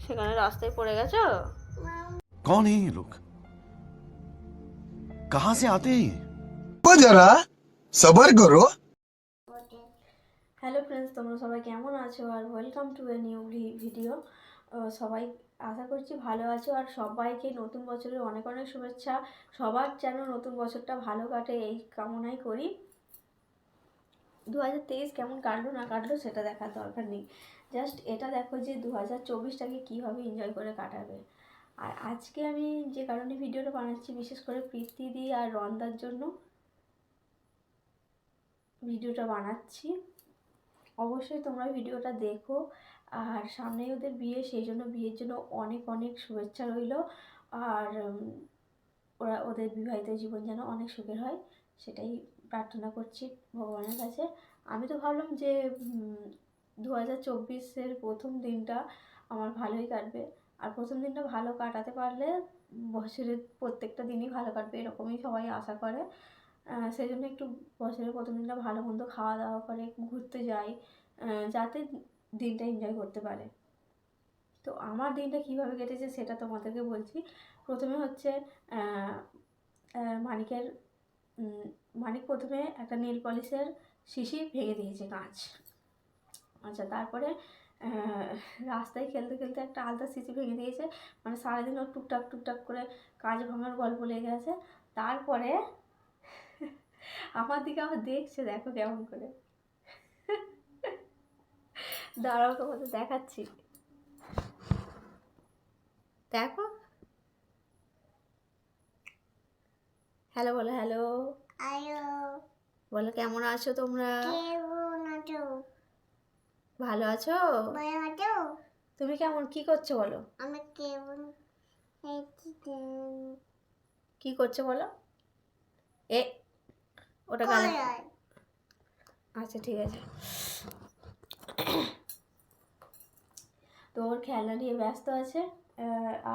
সেখানে রাস্তায় পড়ে গেছো? कौन है ये लोग? कहां से आते हैं ये? जरा सबर करो। হ্যালো ফ্রেন্ডস, তোমরা সবাই কেমন আছো আর welcome to a new video. সবাই আশা করছি ভালো আছো আর সবাইকে নতুন বছরের অনেক অনেক শুভেচ্ছা। সবার যেন নতুন বছরটা ভালো কাটে এই কামনাই করি। 2023 কেমন কাটলো না কাটলো সেটা দেখার দরকার নেই, জাস্ট এটা দেখো যে 2024টাকে কীভাবে এনজয় করে কাটাবে। আর আজকে আমি যে কারণে ভিডিওটা বানাচ্ছি, বিশেষ করে প্রীতিদি আর রন্দার জন্য ভিডিওটা বানাচ্ছি। অবশ্যই তোমরা ভিডিওটা দেখো। আর সামনেই ওদের বিয়ে, সেই জন্য বিয়ের জন্য অনেক অনেক শুভেচ্ছা রইল। আর ওদের বিবাহিত জীবন যেন অনেক সুখের হয় সেটাই প্রার্থনা করছি ভগবানের কাছে। আমি তো ভাবলাম যে 2024-এর প্রথম দিনটা আমার ভালোই কাটবে, আর প্রথম দিনটা ভালো কাটাতে পারলে বছরের প্রত্যেকটা দিনই ভালো কাটবে, এরকমই সবাই আশা করে। সেই জন্য একটু বছরের প্রথম দিনটা ভালো মন্দ খাওয়া দাওয়া করে ঘুরতে যাই, যাতে দিনটা এনজয় করতে পারে। তো আমার দিনটা কীভাবে কেটেছে সেটা তোমাদেরকে বলছি। প্রথমে হচ্ছে মানিক প্রথমে একটা নেল পলিশের শিশি ভেঙে দিয়েছে, কাঁচ। আচ্ছা, তারপরে রাস্তায় খেলতে খেলতে একটা আলতা শিশি ভেঙে দিয়েছে। মানে সারাদিন ওর টুকটাক টুকটাক করে কাঁচ ভাঙার গল্প লেগে আছে। তারপরে আমার দিকে আবার দেখছে, দেখো কেমন করে। দাঁড়াও, তোমাদের দেখাচ্ছি, দেখো। হ্যালো বলো, হ্যালো বলো, কেমন আছো তোমরা? ভালো আছো? তুমি কেমন, কি করছো বলো? কি করছো বলো? এ ওটা গালে, আচ্ছা ঠিক আছে। তো ওর খেলনা নিয়ে ব্যস্ত আছে।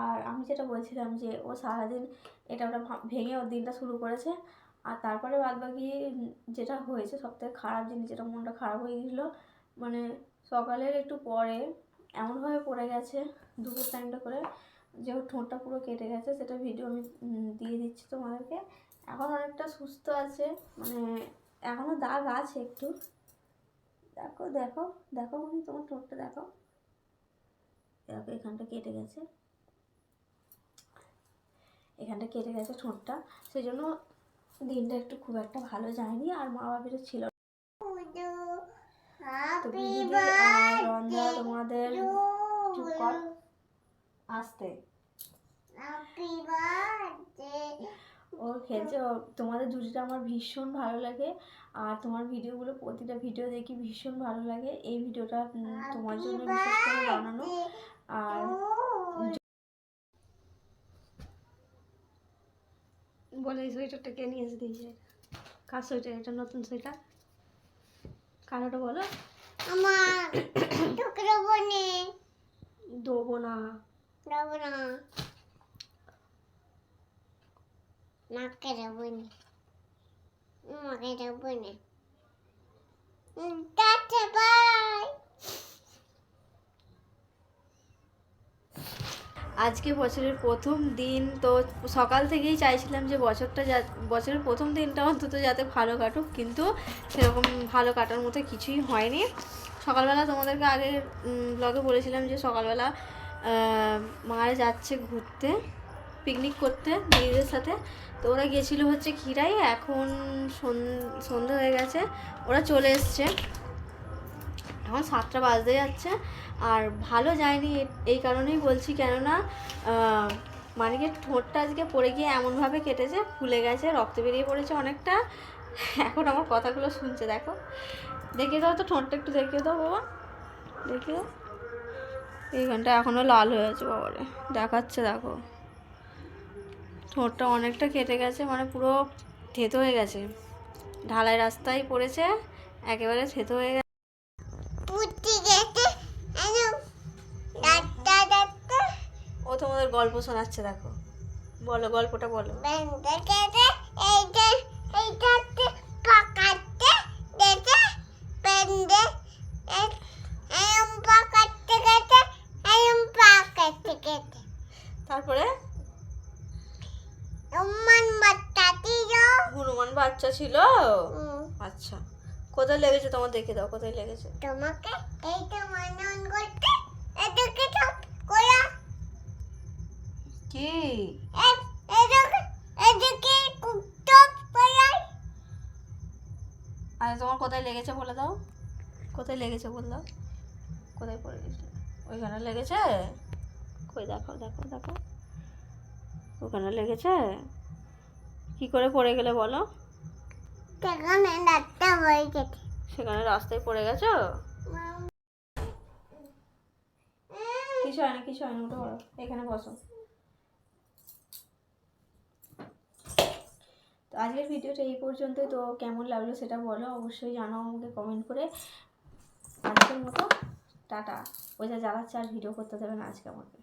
আর আমি যেটা বলছিলাম যে ও সারাদিন এটা ওটা ভেঙে ওর দিনটা শুরু করেছে। আর তারপরে বাদবাকি যেটা হয়েছে, সবথেকে খারাপ জিনিস, যেটা মনটা খারাপ হয়ে গেছিলো, মানে সকালের একটু পরে এমনভাবে পড়ে গেছে দুপুর টাইমটা করে, যে ওর ঠোঁটটা পুরো কেটে গেছে। সেটা ভিডিও আমি দিয়ে দিচ্ছি তোমাদেরকে। এখন অনেকটা সুস্থ আছে, মানে এখনও দাগ আছে একটু। দেখো দেখো দেখো, তোমার ঠোঁটটা দেখো, দেখো এখানটা কেটে গেছে, এখানটা কেটে গেছে ঠোঁটটা। সেই জন্য দিনটা একটু খুব একটা ভালো যায়নি। আর মা বাবারও ছিল। রন্ধা তোমাদের চুপ কর, আসতে ও খেলছে। তোমাদের জুটিটা আমার ভীষণ ভালো লাগে, আর তোমার ভিডিওগুলো প্রতিটা ভিডিও দেখি ভীষণ ভালো লাগে। এই ভিডিওটা তোমার জন্য বিশেষ করে বানানো। আর বলে এই সোয়েটারটা কে নিয়ে এসে দিয়েছে? কার সোয়েটার এটা? নতুন সোয়েটার। কালোটা বলো। আমার দেবো না, মাকে দেবো না, মাকে দেবো না। Tata, bye. আজকে বছরের প্রথম দিন, তো সকাল থেকেই চাইছিলাম যে বছরের প্রথম দিনটা অন্তত যাতে ভালো কাটুক, কিন্তু সেরকম ভালো কাটার মতো কিছুই হয়নি। সকালবেলা তোমাদেরকে আগে ব্লগে বলেছিলাম যে সকালবেলা মারা যাচ্ছে ঘুরতে, পিকনিক করতে দিদিদের সাথে। তো ওরা গেছিলো হচ্ছে খিরাই। এখন সন্ধ্যা হয়ে গেছে, ওরা চলে এসছে, এখন 7টা বাজতে যাচ্ছে। আর ভালো যায়নি এই কারণেই বলছি, কেননা মানিকের ঠোঁটটা আজকে পড়ে গিয়ে এমনভাবে কেটেছে, ফুলে গেছে, রক্ত বেরিয়ে পড়েছে অনেকটা। এখন আমার কথাগুলো শুনছে, দেখো। দেখিয়ে দাও তো ঠোঁটটা, একটু দেখিয়ে দাও বাবা, দেখিয়ে দাও। এইখানটা এখনও লাল হয়ে আছে বাবারে, দেখাচ্ছে, দেখো ঠোঁটটা অনেকটা কেটে গেছে, মানে পুরো থেতো হয়ে গেছে। ঢালাই রাস্তায় পড়েছে, একেবারে থেতো হয়ে গেছে। ও তোমাদের গল্প শোনাচ্ছে, দেখো। বলো, গল্পটা বলো। তারপরে হনুমান বাচ্চা ছিল। আচ্ছা, কোথায় লেগেছে তোমার, দেখে দাও কোথায় লেগেছে। তোমাকে এইটা মনন করতে এদিকে সব কোলা কি এদিকে এদিকে কুকটপ পড়াই। আরে তোমার কোথায় লেগেছে বলে দাও, কোথায় লেগেছে বলে দাও, কোথায় পড়ে গেছে? ওইখানে লেগেছে, কই দেখাও দেখাও দেখাও, ওখানে লেগেছে। কি করে পড়ে গেলে বলো? সেখানে ডাক্তার হয়ে গেছে। সেখানে রাস্তায় পড়ে গেছো? কিছু হয় না, কিছু হয় না, উঠে পড়ো, এখানে বসো। তো আজকের ভিডিওটা এই পর্যন্তই। তো কেমন লাগলো সেটা বলো, অবশ্যই জানাও আমাকে কমেন্ট করে। আজকের মতো টাটা। ওই যা জ্বালাচ্ছে আর ভিডিও করতে দেবে না আজকে আমাকে।